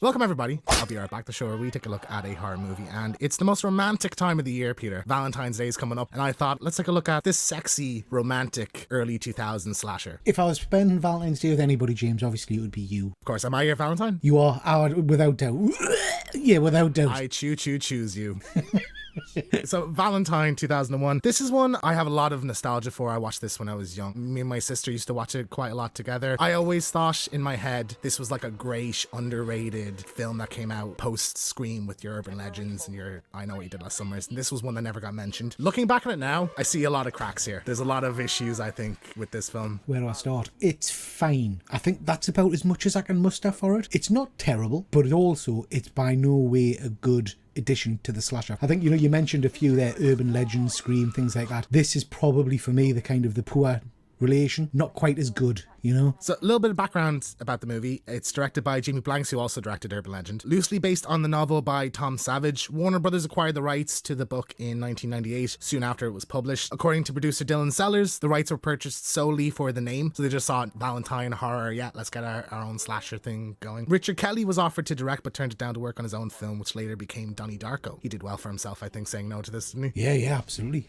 Welcome everybody, I'll be right back, the show where we take a look at a horror movie, and it's the most romantic time of the year, Peter. Valentine's Day is coming up, and I thought, let's take a look at this sexy, romantic, early 2000s slasher. If I was spending Valentine's Day with anybody, James, obviously it would be you. Of course, am I your Valentine? You are, without doubt. Yeah, without doubt. I choose you. So Valentine 2001, this is one I have a lot of nostalgia for. I watched this when I was young. Me and my sister used to watch it quite a lot together. I always thought in my head this was like a great underrated film that came out post Scream with your urban legends and your I Know What You Did Last Summer. And this was one that never got mentioned. Looking back on it now, I see a lot of cracks here. There's a lot of issues, I think, with this film. Where do I start? It's fine. I think that's about as much as I can muster for it. It's not terrible, but it's by no way a good addition to the slasher. I think, you mentioned a few there, urban legends, Scream, things like that. This is probably for me the kind of the poor relation, not quite as good. So a little bit of background about the movie. It's directed by Jamie Blanks, who also directed Urban Legend. Loosely based on the novel by Tom Savage, Warner Brothers acquired the rights to the book in 1998, soon after it was published. According to producer Dylan Sellers, the rights were purchased solely for the name, so they just thought Valentine horror, yeah, let's get our own slasher thing going. Richard Kelly was offered to direct but turned it down to work on his own film, which later became Donnie Darko. He did well for himself, I think, saying no to this, didn't he? Yeah, absolutely.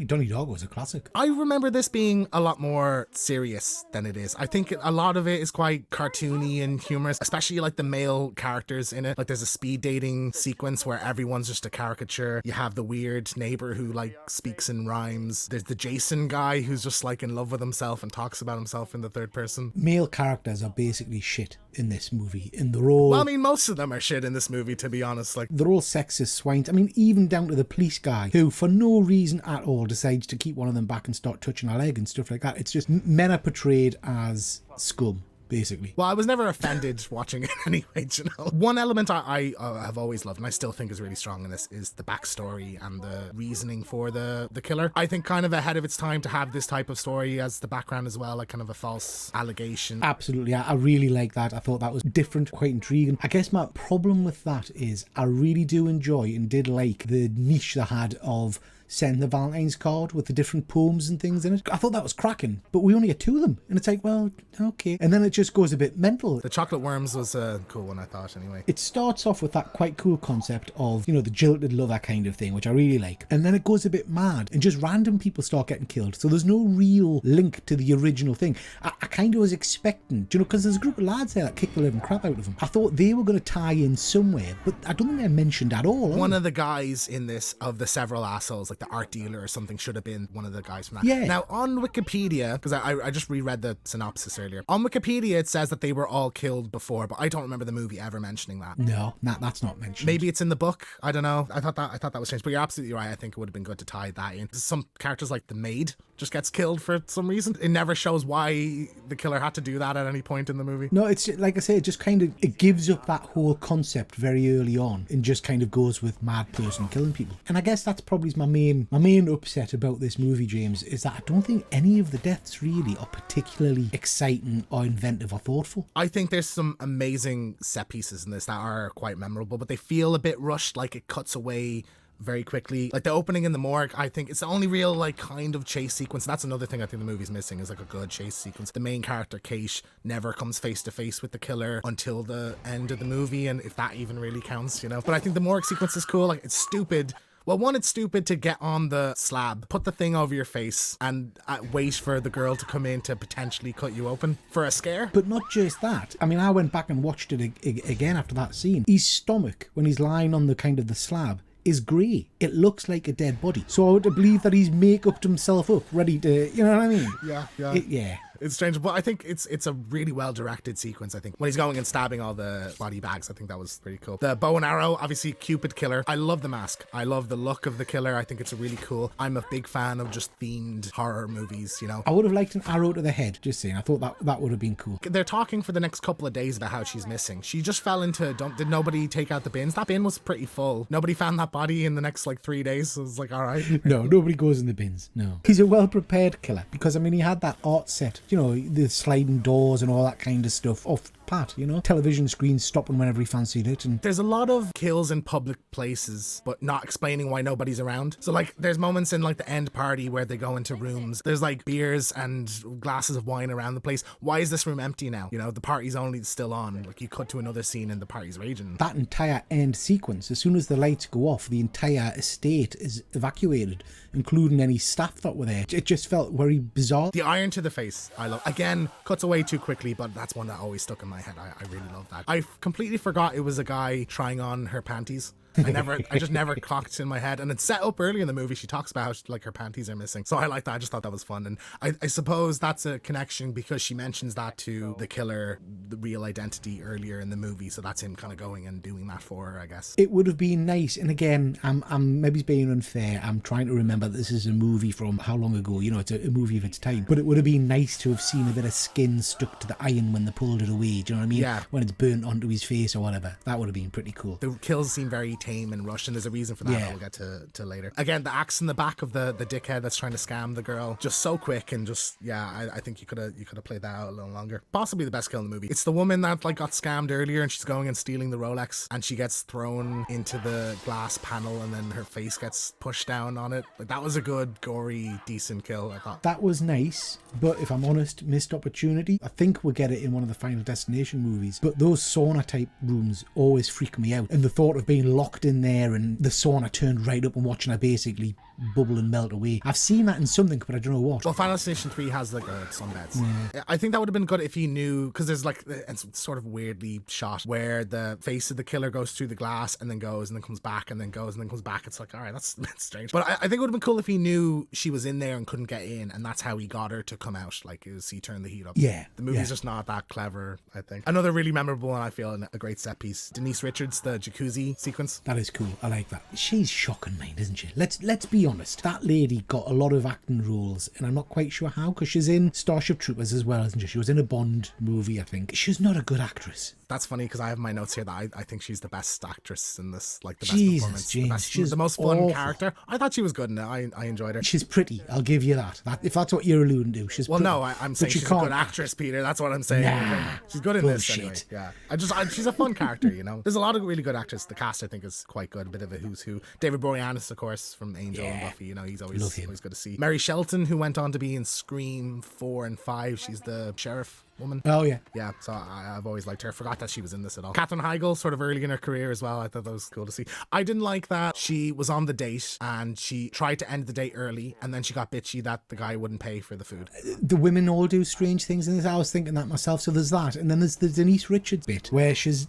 Donnie Darko is a classic. I remember this being a lot more serious than it is. I think a lot of it is quite cartoony and humorous, especially like the male characters in it. Like there's a speed dating sequence where everyone's just a caricature. You have the weird neighbor who like speaks in rhymes. There's the Jason guy who's just like in love with himself and talks about himself in the third person. Male characters are basically shit in this movie. In the role, well, I mean, most of them are shit in this movie, to be honest. Like they're all sexist swines. I mean, even down to the police guy who, for no reason at all, decides to keep one of them back and start touching her leg and stuff like that. It's just men are portrayed as scum, basically. Well, I was never offended watching it anyway, One element I have always loved, and I still think is really strong in this, is the backstory and the reasoning for the killer. I think kind of ahead of its time to have this type of story as the background as well, like kind of a false allegation. Absolutely, I really like that. I thought that was different, quite intriguing. I guess my problem with that is I really do enjoy and did like the niche they had of send the Valentine's card with the different poems and things in it. I thought that was cracking, but we only had two of them, and it's like, well, okay. And then it just goes a bit mental. The chocolate worms was a cool one, I thought, anyway. It starts off with that quite cool concept of, the jilted lover kind of thing, which I really like. And then it goes a bit mad, and just random people start getting killed. So there's no real link to the original thing. I kind of was expecting, because there's a group of lads there that kick the living crap out of them. I thought they were going to tie in somewhere, but I don't think they're mentioned at all. One of the guys in this, of the several assholes, like the art dealer or something, should have been one of the guys from that. Yeah. Now on Wikipedia, because I just reread the synopsis earlier, on Wikipedia it says that they were all killed before, but I don't remember the movie ever mentioning that. No, that's not mentioned. Maybe it's in the book, I don't know. I thought that was changed, but you're absolutely right. I think it would have been good to tie that in. Some characters like the maid just gets killed for some reason. It never shows why the killer had to do that at any point in the movie. No, it's like I say, it just kind of, it gives up that whole concept very early on and just kind of goes with mad person killing people. And I guess that's probably my main upset about this movie, James, is that I don't think any of the deaths really are particularly exciting or inventive or thoughtful. I think there's some amazing set pieces in this that are quite memorable, but they feel a bit rushed, like it cuts away very quickly. Like the opening in the morgue, I think it's the only real like kind of chase sequence. That's another thing I think the movie's missing, is like a good chase sequence. The main character, Kate, never comes face to face with the killer until the end of the movie, and if that even really counts, But I think the morgue sequence is cool. Like, it's stupid. Well, one, it's stupid to get on the slab, put the thing over your face, and wait for the girl to come in to potentially cut you open for a scare. But not just that. I mean, I went back and watched it again after that scene. His stomach, when he's lying on the kind of the slab, is grey. It looks like a dead body. So I would believe that he's make-upped himself up, ready to, you know what I mean? Yeah. Yeah. It's strange, but I think it's a really well-directed sequence, I think. When he's going and stabbing all the body bags, I think that was pretty cool. The bow and arrow, obviously Cupid killer. I love the mask. I love the look of the killer. I think it's really cool. I'm a big fan of just themed horror movies, I would have liked an arrow to the head, just saying. I thought that would have been cool. They're talking for the next couple of days about how she's missing. She just fell into a dump. Did nobody take out the bins? That bin was pretty full. Nobody found that body in the next 3 days. So it was like, all right. No, nobody goes in the bins. No. He's a well-prepared killer because, he had that art set, the sliding doors and all that kind of stuff off pat, you know? Television screens stopping whenever he fancied it. And there's a lot of kills in public places, but not explaining why nobody's around. So like there's moments in like the end party where they go into rooms. There's like beers and glasses of wine around the place. Why is this room empty now? You know, the party's only still on. Like you cut to another scene and the party's raging. That entire end sequence, as soon as the lights go off, the entire estate is evacuated, including any staff that were there. It just felt very bizarre. The iron to the face, I love. Again, cuts away too quickly, but that's one that always stuck in my head. I really love that. I completely forgot it was a guy trying on her panties. I just never clocked in my head. And it's set up early in the movie. She talks about how like her panties are missing. So I like that. I just thought that was fun. And I suppose that's a connection because she mentions that to the killer, the real identity earlier in the movie. So that's him kind of going and doing that for her, I guess. It would have been nice. And again, I'm maybe being unfair. I'm trying to remember that this is a movie from how long ago? You know, it's a movie of its time. But it would have been nice to have seen a bit of skin stuck to the iron when they pulled it away. Do you know what I mean? Yeah. When it's burnt onto his face or whatever. That would have been pretty cool. The kills seem very tame and rushed, and there's a reason for that that we'll get to later. Again, the axe in the back of the dickhead that's trying to scam the girl, just so quick and just I think you could have played that out a little longer. Possibly the best kill in the movie. It's the woman that like got scammed earlier and she's going and stealing the Rolex and she gets thrown into the glass panel and then her face gets pushed down on it. Like that was a good, gory, decent kill, I thought. That was nice, but if I'm honest, missed opportunity. I think we'll get it in one of the Final Destination movies, but those sauna type rooms always freak me out, and the thought of being locked in there and the sauna turned right up and watching her basically bubble and melt away. I've seen that in something, but I don't know what. Well, Final Destination 3 has like sunbeds. Yeah. I think that would have been good if he knew, because there's like, it's sort of weirdly shot where the face of the killer goes through the glass and then goes and then comes back and then goes and then comes back. It's like, all right, that's strange. But I think it would have been cool if he knew she was in there and couldn't get in, and that's how he got her to come out. Like, it was he turned the heat up. Yeah. The movie's just not that clever, I think. Another really memorable one, I feel, and a great set piece. Denise Richards, the jacuzzi sequence. That is cool. I like that. She's shocking, mind, isn't she? Let's be honest. That lady got a lot of acting roles, and I'm not quite sure how, because she's in Starship Troopers as well, isn't she? She was in a Bond movie, I think. She's not a good actress. That's funny because I have my notes here that I think she's the best actress in this, like the best Jesus, performance. James, she's the most fun character. I thought she was good in it. I enjoyed her. She's pretty, I'll give you that. If that's what you're alluding to, she's pretty. Well, no, I'm saying she's a good actress, Peter. That's what I'm saying. Nah, she's good in bullshit. This anyway. Yeah, she's a fun character, you know. There's a lot of really good actors. The cast, I think, is quite good. A bit of a who's who. David Boreanaz, of course, from Angel and Buffy. You know, he's always good to see. Mary Shelton, who went on to be in Scream 4 and 5. She's the sheriff woman. Oh, yeah. Yeah, so I've always liked her. Forgot that she was in this at all. Katherine Heigl, sort of early in her career as well. I thought that was cool to see. I didn't like that she was on the date and she tried to end the date early and then she got bitchy that the guy wouldn't pay for the food. The women all do strange things in this. I was thinking that myself. So there's that. And then there's the Denise Richards bit where she's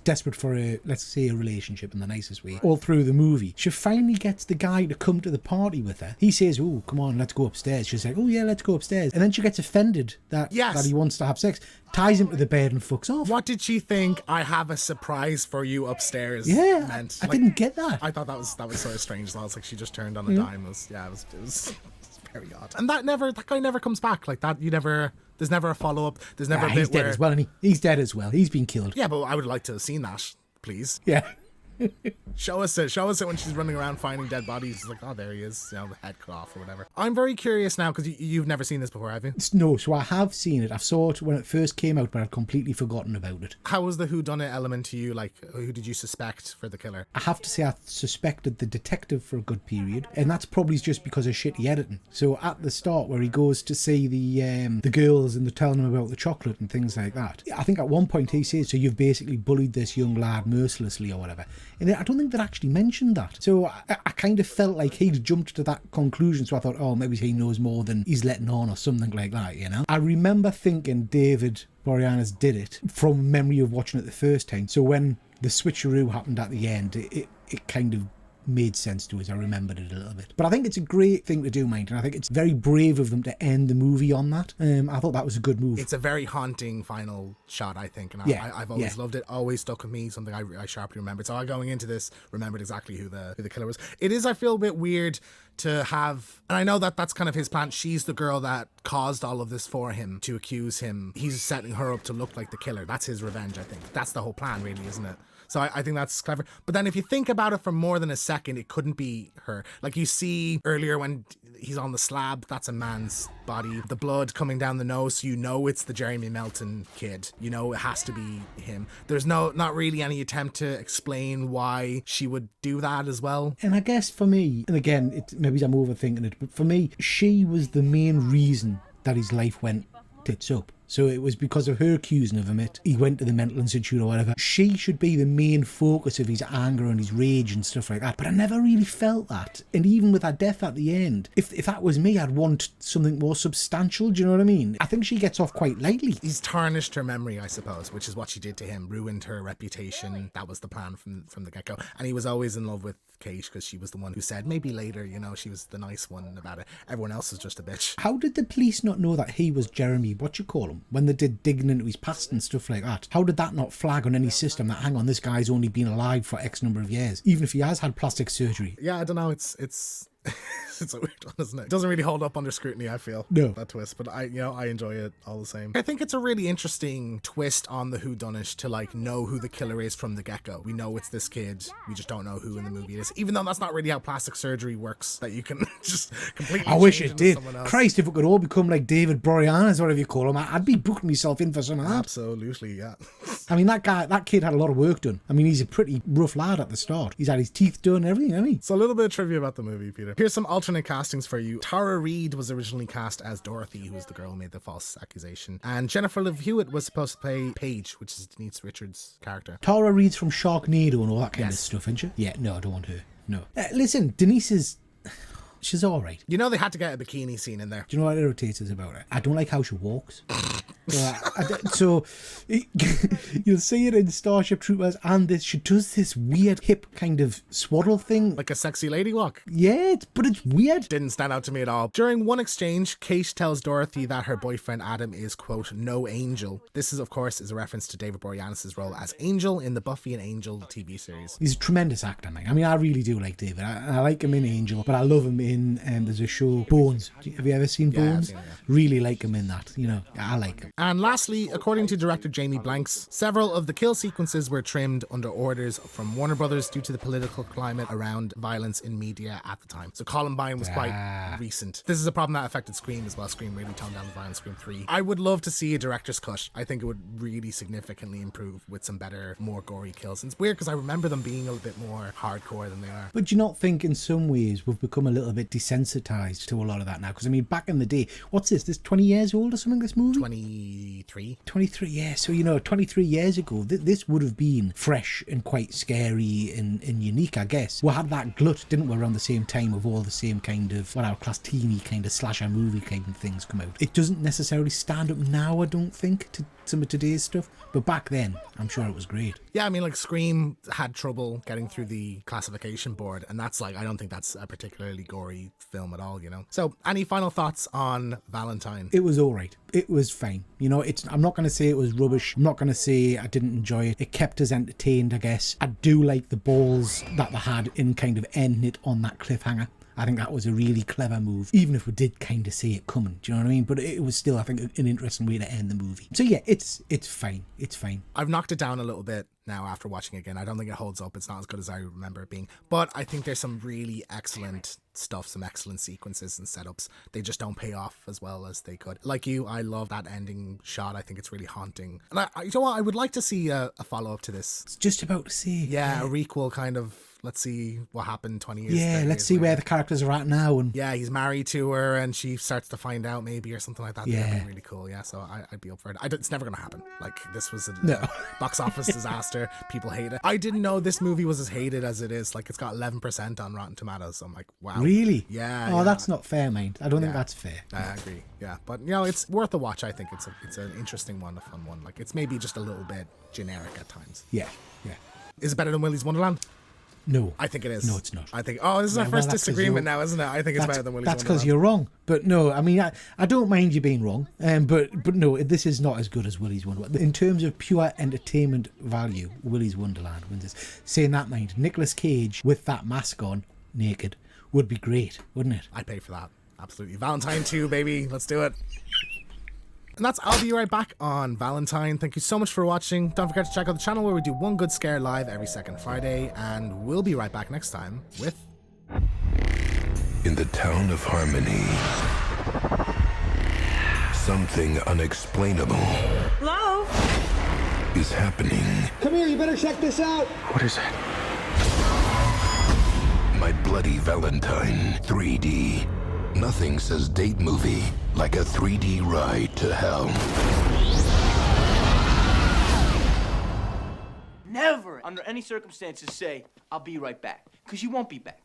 desperate for let's say a relationship in the nicest way all through the movie. She finally gets the guy to come to the party with her. He says, oh, come on, let's go upstairs. She's like, oh yeah, let's go upstairs. And then she gets offended that he wants to have sex, ties him to the bed and fucks off. What did she think I have a surprise for you upstairs meant? I didn't get that. I thought that was sort of strange. I was like, she just turned on a dime. It was very odd. And that guy never comes back like that. There's never a follow-up. There's never a bit he's dead as well, and he's dead as well. He's been killed. Yeah, but I would like to have seen that, please. Yeah. Show us it when she's running around finding dead bodies. It's like, oh, there he is, you know, the head cut off or whatever. I'm very curious now because you've never seen this before, have you? No, so I have seen it. I saw it when it first came out, but I'd completely forgotten about it. How was the whodunit element to you? Like, who did you suspect for the killer? I have to say I suspected the detective for a good period, and that's probably just because of shitty editing. So at the start where he goes to see the girls and they're telling him about the chocolate and things like that, I think at one point he says, so you've basically bullied this young lad mercilessly or whatever. And I don't think they actually mentioned that. So I kind of felt like he'd jumped to that conclusion. So I thought, oh, maybe he knows more than he's letting on or something like that, you know? I remember thinking David Boreanaz did it from memory of watching it the first time. So when the switcheroo happened at the end, it kind of made sense to us. I remembered it a little bit. But I think it's a great thing to do, mind, and I think it's very brave of them to end the movie on that. I thought that was a good move. It's a very haunting final shot, I think, and I've always loved it. Always stuck with me, something I sharply remembered. So I, going into this, remembered exactly who the killer was. It is, I feel, a bit weird to have, and I know that that's kind of his plan. She's the girl that caused all of this for him, to accuse him. He's setting her up to look like the killer. That's his revenge, I think. That's the whole plan, really, isn't it? So I think that's clever. But then if you think about it from more than a second it couldn't be her. Like you see earlier when he's on the slab, that's a man's body. The blood coming down the nose, so you know it's the Jeremy Melton kid. You know it has to be him. There's not really any attempt to explain why she would do that as well. And I guess for me, and again, maybe I'm overthinking it, but for me, she was the main reason that his life went tits up. So it was because of her accusing of him. He went to the mental institute or whatever. She should be the main focus of his anger and his rage and stuff like that. But I never really felt that. And even with that death at the end, if that was me, I'd want something more substantial. Do you know what I mean? I think she gets off quite lightly. He's tarnished her memory, I suppose, which is what she did to him. Ruined her reputation. That was the plan from the get-go. And he was always in love with Kate because she was the one who said, maybe later, you know, she was the nice one about it. Everyone else was just a bitch. How did the police not know that he was Jeremy, what you call him, when they did digging into his past and stuff like that? How did that not flag on any system that, hang on, this guy's only been alive for X number of years, even if he has had plastic surgery? Yeah, I don't know. It's it's a weird one, isn't it? It doesn't really hold up under scrutiny, I feel. No. That twist, but I enjoy it all the same. I think it's a really interesting twist on the whodunit to like know who the killer is from the get-go. We know it's this kid. We just don't know who in the movie it is. Even though that's not really how plastic surgery works, that you can just completely I wish change it into did. someone else. Christ, if it could all become like David Boreanaz or whatever you call him, I'd be booking myself in for some of that. Absolutely, yeah. I mean, that kid had a lot of work done. I mean, he's a pretty rough lad at the start. He's had his teeth done and everything, hasn't he? So a little bit of trivia about the movie, Peter. Here's some alternate castings for you. Tara Reid was originally cast as Dorothy, who was the girl who made the false accusation. And Jennifer Love Hewitt was supposed to play Paige, which is Denise Richards' character. Tara Reid's from Sharknado and all that kind of Yes. stuff, isn't she? Yeah, no, I don't want her. No. Listen, Denise is... She's all right. You know they had to get a bikini scene in there. Do you know what irritates us about her? I don't like how she walks. So you'll see it in Starship Troopers and this. She does this weird hip kind of swaddle thing. Like a sexy lady walk. Yeah, but it's weird. Didn't stand out to me at all. During one exchange, Kate tells Dorothy that her boyfriend Adam is, quote, no angel. This is, of course, is a reference to David Boreanaz's role as Angel in the Buffy and Angel TV series. He's a tremendous actor, mate. I mean, I really do like David. I like him in Angel, but I love him in there's a show, Bones. Have you ever seen Yeah, I've Bones? seen it, yeah. Really like him in that. You know, I like him. And lastly, according to director Jamie Blanks, several of the kill sequences were trimmed under orders from Warner Brothers due to the political climate around violence in media at the time. So Columbine was quite recent. This is a problem that affected Scream as well. Scream really toned down the violence, Scream 3. I would love to see a director's cut. I think it would really significantly improve with some better, more gory kills. And it's weird because I remember them being a little bit more hardcore than they are. But do you not think in some ways we've become a little bit desensitized to a lot of that now? Because I mean, back in the day, what's this? This 20 years old or something, this movie? 23. 23 years. So, you know, 23 years ago, this would have been fresh and quite scary and unique, I guess. We had that glut, didn't we, around the same time of all the same kind of, what I would class teeny kind of slasher movie kind of things come out. It doesn't necessarily stand up now, I don't think, to some of today's stuff. But back then, I'm sure it was great. Yeah, I mean, like, Scream had trouble getting through the classification board, and that's like, I don't think that's a particularly gory film at all, you know? So, any final thoughts on Valentine? It was all right. It was fine. You know, I'm not going to say it was rubbish. I'm not going to say I didn't enjoy it. It kept us entertained, I guess. I do like the balls that they had in kind of ending it on that cliffhanger. I think that was a really clever move, even if we did kind of see it coming. Do you know what I mean? But it was still, I think, an interesting way to end the movie. So yeah, it's fine. It's fine. I've knocked it down a little bit now after watching it again. I don't think it holds up. It's not as good as I remember it being. But I think there's some really excellent stuff, some excellent sequences and setups. They just don't pay off as well as they could. Like you, I love that ending shot. I think it's really haunting. And you know what? I would like to see a follow-up to this. It's just about to see. Yeah, a requel kind of. Let's see what happened 20 years. Yeah, let's see where the characters are at now. And yeah, he's married to her and she starts to find out maybe or something like that. Yeah. That'd be really cool. Yeah, so I'd be up for it. It's never going to happen. Like, this was a No. box office disaster. People hate it. I didn't know this movie was as hated as it is. Like, it's got 11% on Rotten Tomatoes. So I'm like, wow. really? Yeah. Oh, yeah. that's not fair, mate. I don't think Yeah. that's fair. I agree. Yeah, but you know, it's worth a watch. I think it's an interesting one, a fun one. Like, it's maybe just a little bit generic at times. Yeah. Is it better than Willy's Wonderland? No. I think it is. No, it's not. I think, this is our Yeah, first well, that's 'cause disagreement you're- now, isn't it? I think it's better than Willy's That's Wonderland. because you're wrong. But no, I mean, I don't mind you being wrong. But no, this is not as good as Willy's Wonderland. In terms of pure entertainment value, Willy's Wonderland wins this. Saying that, mind, Nicolas Cage with that mask on, naked, would be great, wouldn't it? I'd pay for that. Absolutely. Valentine 2, baby. Let's do it. And that's I'll Be Right Back on Valentine. Thank you so much for watching. Don't forget to check out the channel where we do one good scare live every second Friday, and we'll be right back next time with... In the town of Harmony, something unexplainable Hello? is happening. Come here, you better check this out. What is it? My Bloody Valentine 3D. Nothing says date movie like a 3D ride to hell. Never, under any circumstances, say, I'll be right back. Because you won't be back.